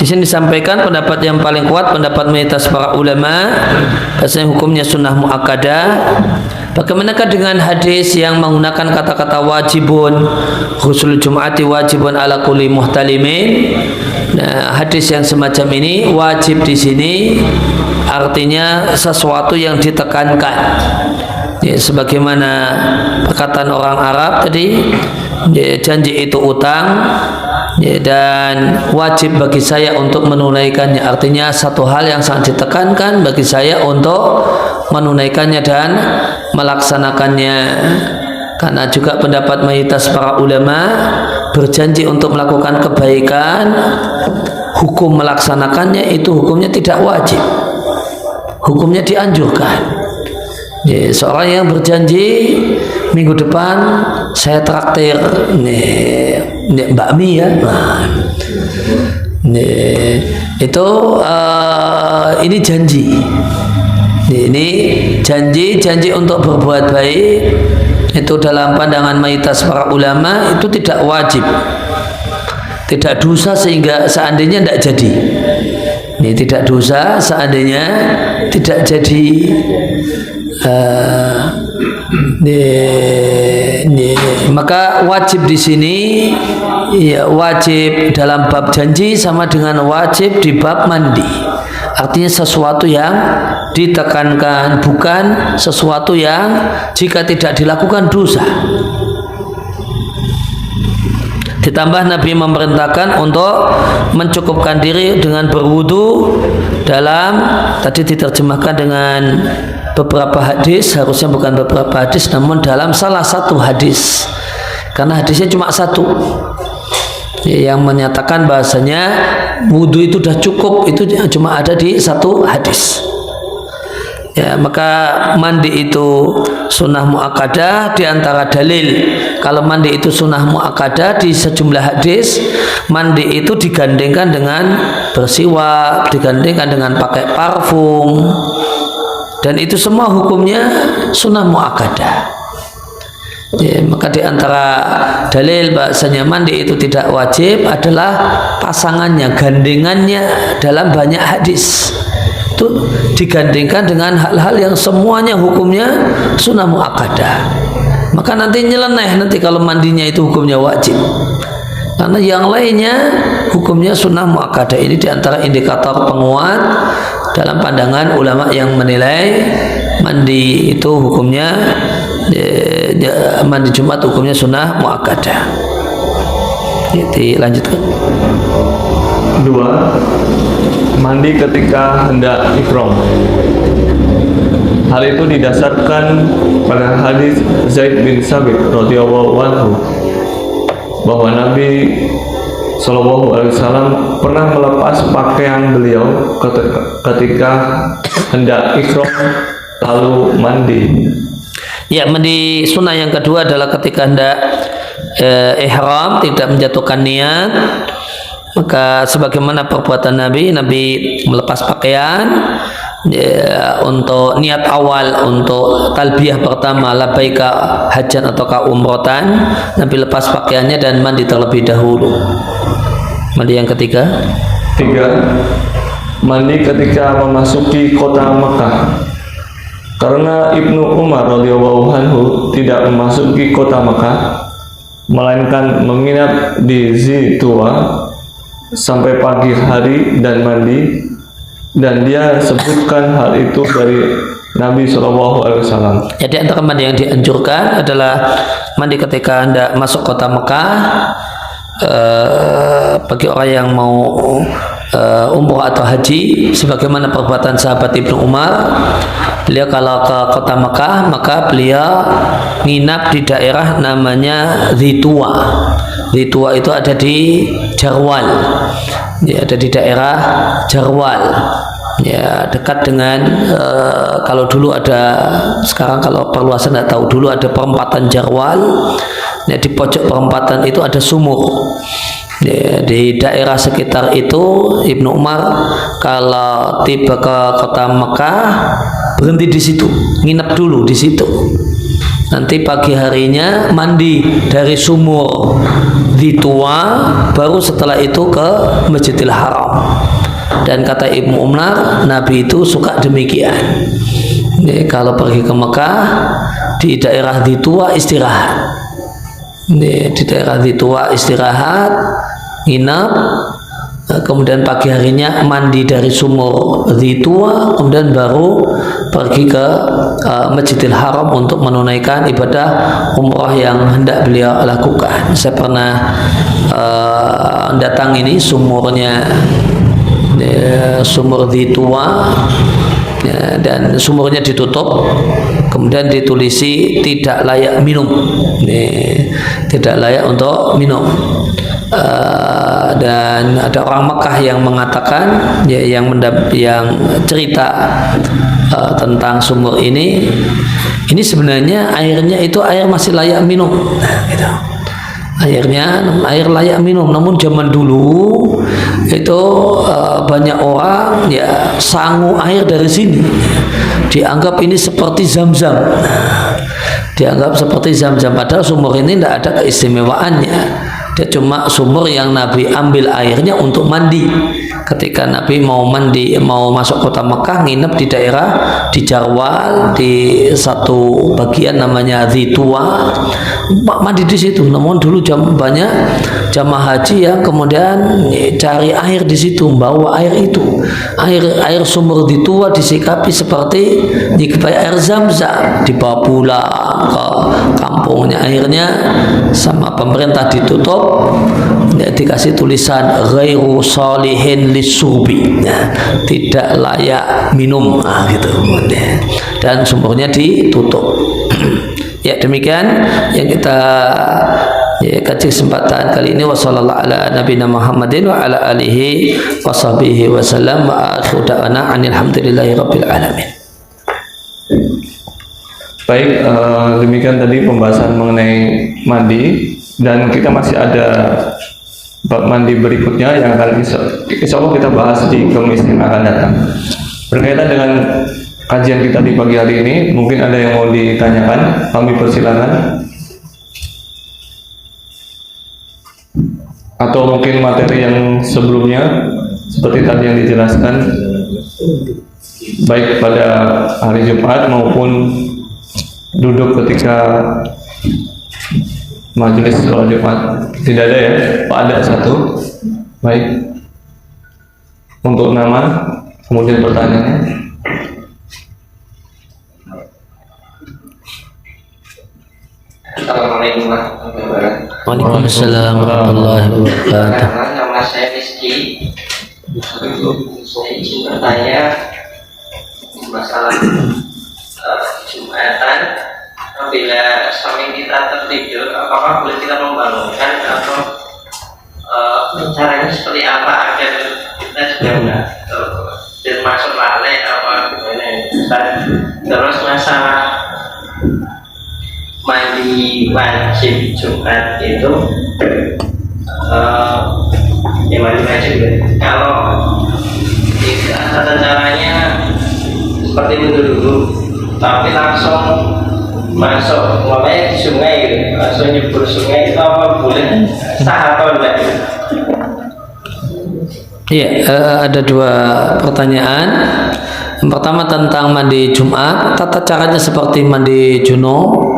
di sini disampaikan pendapat yang paling kuat, pendapat mayoritas para ulama, bahasanya hukumnya sunnah muakkadah. Bagaimanakah dengan hadis yang menggunakan kata-kata wajibun, ghusl Jum'ati wajibun ala kulli muhtalimin? Nah, hadis yang semacam ini, wajib di sini artinya sesuatu yang ditekankan. Ya, sebagaimana perkataan orang Arab tadi, ya, janji itu utang, ya, dan wajib bagi saya untuk menunaikannya. Artinya satu hal yang sangat ditekankan bagi saya untuk menunaikannya dan melaksanakannya. Karena juga pendapat mayoritas para ulama, berjanji untuk melakukan kebaikan, hukum melaksanakannya itu hukumnya tidak wajib, hukumnya dianjurkan. Ya, seorang yang berjanji minggu depan saya traktir nih bakmi ya, itu ini janji. Ini janji untuk berbuat baik, itu dalam pandangan mayoritas para ulama itu tidak wajib, tidak dosa sehingga seandainya tidak jadi. Ini tidak dosa seandainya tidak jadi. Maka wajib di sini ya, wajib dalam bab janji sama dengan wajib di bab mandi. Artinya sesuatu yang ditekankan, bukan sesuatu yang jika tidak dilakukan dosa. Ditambah Nabi memerintahkan untuk mencukupkan diri dengan berwudu dalam, tadi diterjemahkan dengan beberapa hadis, harusnya bukan beberapa hadis, namun dalam salah satu hadis, karena hadisnya cuma satu yang menyatakan bahasanya wudu itu sudah cukup, itu cuma ada di satu hadis. Ya, maka mandi itu sunnah muakkadah. Di antara dalil kalau mandi itu sunnah muakkadah di sejumlah hadis, mandi itu digandengkan dengan bersiwak, digandengkan dengan pakai parfum, dan itu semua hukumnya sunnah muakkadah. Ya, maka di antara dalil bahasanya mandi itu tidak wajib adalah pasangannya, gandengannya dalam banyak hadis itu digandengkan dengan hal-hal yang semuanya hukumnya sunnah muakkadah. Maka nanti nyeleneh nanti kalau mandinya itu hukumnya wajib, karena yang lainnya hukumnya sunnah muakkadah. Ini diantara indikator penguat dalam pandangan ulama yang menilai mandi itu hukumnya mandi Jumat hukumnya sunnah muakkadah. Jadi lanjutkan. 2. Mandi ketika hendak ihram. Hal itu didasarkan pada hadis Zaid bin Sabit radhiyallahu anhu bahwa Nabi Shallallahu Alaihi Wasallam pernah melepas pakaian beliau ketika hendak ihram lalu mandi. Ya, mandi sunnah yang kedua adalah ketika hendak ihram, tidak menjatuhkan niat. Maka sebagaimana perbuatan Nabi melepas pakaian ya, untuk niat awal untuk talbiyah pertama labbaika hajjan ataukah umrotan, Nabi lepas pakaiannya dan mandi terlebih dahulu. Mandi yang ketiga. 3. Mandi ketika memasuki kota Mekah. Karena Ibnu Umar radhiyallahu anhu tidak memasuki kota Mekah, melainkan menginap di Zituwa sampai pagi hari dan mandi, dan dia sebutkan hal itu dari Nabi Shallallahu Alaihi Wasallam. Jadi antara mandi yang dianjurkan adalah mandi ketika hendak masuk kota Mekah, bagi orang yang mau umrah atau haji, sebagaimana perbuatan sahabat Ibnu Umar. Beliau kalau ke kota Mekah maka beliau nginap di daerah namanya Zituwa. Zituwa itu ada di Jarwal, ya, ada di daerah Jarwal, ya, dekat dengan kalau dulu ada, sekarang kalau perluasan tidak tahu, dulu ada perempatan Jarwal, ya, di pojok perempatan itu ada sumur. Ya, di daerah sekitar itu Ibnu Umar kalau tiba ke kota Mekah berhenti di situ, nginep dulu di situ. Nanti pagi harinya mandi dari sumur di tua, baru setelah itu ke Masjidil Haram. Dan kata Ibnu Umar, Nabi itu suka demikian. Jadi, kalau pergi ke Mekah di daerah di tua istirahat. Di daerah di tua istirahat, nginap, kemudian pagi harinya mandi dari sumur di tua, kemudian baru pergi ke Masjidil Haram untuk menunaikan ibadah umrah yang hendak beliau lakukan. Saya pernah datang ini sumurnya, sumur di tua, ya, dan sumurnya ditutup, kemudian ditulisi tidak layak minum, tidak layak untuk minum. Dan ada orang Mekah yang mengatakan, ya, yang cerita tentang sumur ini sebenarnya airnya itu air masih layak minum, gitu. Air layak minum, namun zaman dulu itu banyak orang ya sangu air dari sini, dianggap ini seperti Zam-Zam, dianggap seperti Zam-Zam, padahal sumur ini tidak ada keistimewaannya. Dia cuma sumur yang Nabi ambil airnya untuk mandi. Ketika Nabi mau masuk kota Mekah, nginep di daerah di Jarwal, di satu bagian namanya Zituwa, mandi di situ. Namun dulu banyak jamaah haji yang kemudian cari air di situ, bawa air itu, air sumur Zituwa disikapi seperti kayak air Zam-Zam, dibawa pulang ke kampungnya. Akhirnya sama pemerintah ditutup, ya, dikasih tulisan ghairu shalihin lisurbi, ya, tidak layak minum, gitu, dan sumurnya ditutup. Ya, demikian yang kita kaji kesempatan kali ini. Wassallallahu ala nabiyina Muhammadin wa ala alihi wa sahbihi wa sallam wa akhiru da'wana alhamdulillahi rabbil alamin. Baik, demikian tadi pembahasan mengenai mandi, dan kita masih ada bab mandi berikutnya yang akan insya Allah kita bahas di Kamis yang akan datang. Berkaitan dengan kajian kita di pagi hari ini, mungkin ada yang mau ditanyakan, kami persilakan. Atau mungkin materi yang sebelumnya seperti tadi yang dijelaskan, baik pada hari Jumat maupun duduk ketika majelis sholat Jumat. Tidak ada ya? Pak, ada satu. Baik. Untuk nama, kemudian pertanyaannya. Assalamualaikum warahmatullahi wabarakatuh. Waalaikumsalam warahmatullahi wabarakatuh. Nama saya Rizky. Saya izin bertanya masalah Jumatan. Apabila suami kita tertidur, apakah boleh kita membangunkan atau caranya seperti apa agar kita juga enggak termasuk lalai apa gimana? Terus masalah mandi wajib Jumat itu ya mandi wajib ya. Kalau tidak ada caranya seperti itu dulu, tapi langsung masuk mulai di sungai gitu, langsung nyebur sungai itu apa boleh sah atau enggak? Iya, ada dua pertanyaan. Yang pertama tentang mandi Jumat, tata caranya seperti mandi junub.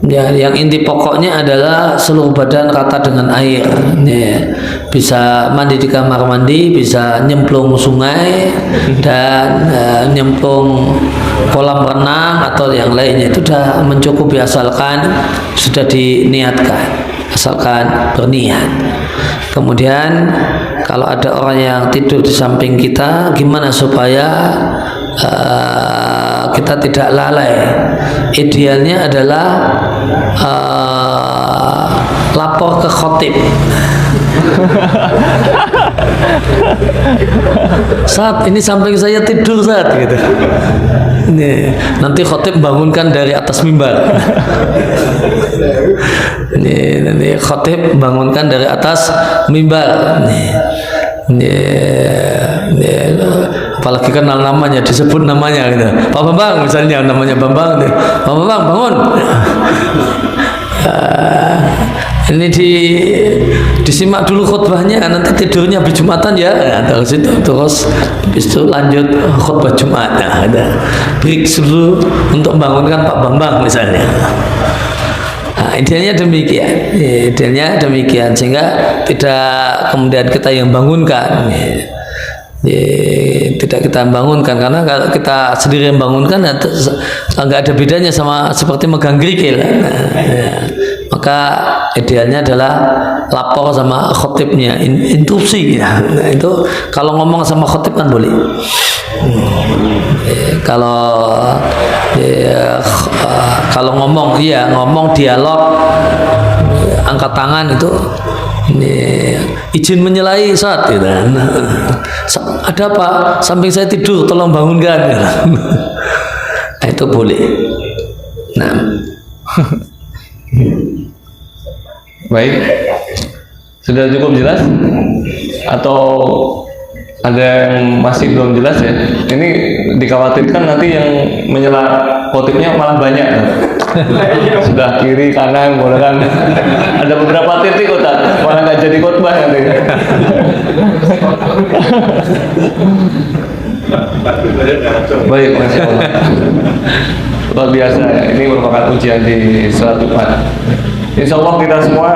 Ya, yang inti pokoknya adalah seluruh badan rata dengan air. Ya, bisa mandi di kamar mandi, bisa nyemplung sungai dan nyemplung kolam renang atau yang lainnya, itu sudah mencukupi asalkan sudah diniatkan, asalkan berniat. Kemudian kalau ada orang yang tidur di samping kita, gimana supaya kita tidak lalai? Idealnya adalah lapor ke khotib. Saat ini samping saya tidur saat gitu. Nih, nanti khotib bangunkan dari atas mimbar. Nanti khotib bangunkan dari atas mimbar. Apalagi kenal namanya, disebut namanya gitu. Pak Bambang misalnya, namanya Bambang nih. Pak Bambang bangun. Ini disimak dulu khutbahnya, nanti tidurnya habis Jumatan ya. Terus habis itu lanjut khutbah Jumat. Ada break dulu untuk membangunkan Pak Bambang misalnya. Idealnya demikian, sehingga tidak kemudian kita yang bangunkan. Tidak kita bangunkan, karena kalau kita sendiri yang bangunkan nggak ada bedanya sama seperti megang kerikil. Maka idealnya adalah lapor sama khotibnya, interupsi. Nah, itu kalau ngomong sama khotib kan boleh. Kalau ngomong dialog, angkat tangan itu izin menyalahi saat gitu. Ada apa? Samping saya tidur, tolong bangunkan. Nah, itu boleh. Nah. Baik, sudah cukup jelas atau ada yang masih belum jelas ya? Ini dikhawatirkan nanti yang menyela khotibnya malah banyak. Sudah kiri kanan boleh kan? Ada beberapa titik Ustaz, malah nggak jadi khotbah nanti. Baik, Masya Allah. Luar biasa ya. Ini merupakan ujian di sholat Jumat. Insya Allah kita semua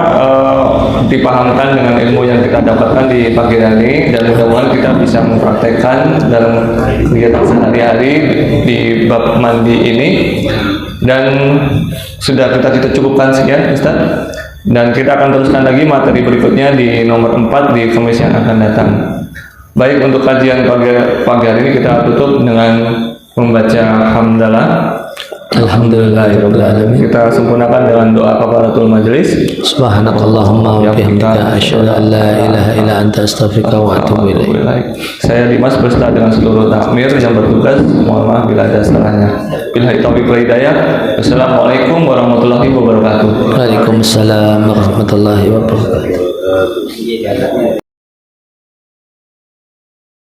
dipahamkan dengan ilmu yang kita dapatkan di pagi hari, dan mudah-mudahan kita bisa mempraktekkan dalam kegiatan sehari-hari di bab mandi ini. Dan sudah kita cukupkan sekian Ustaz, dan kita akan teruskan lagi materi berikutnya di nomor 4 di Kamis yang akan datang. Baik, untuk kajian pagi hari ini kita tutup dengan membaca hamdalah. Alhamdulillahirabbil alamin. Kita sempurnakan dengan doa kafaratul majelis. Subhanakallahumma wa bihamdika asyhadu an la ilaha illa anta astaghfiruka wa atubu ilaik. Saya Dimas beserta dengan seluruh takmir yang bertugas, mohon maaf bila ada salahnya. Billahi taufiq wal hidayah. Wassalamualaikum warahmatullahi wabarakatuh. Waalaikumsalam warahmatullahi wabarakatuh.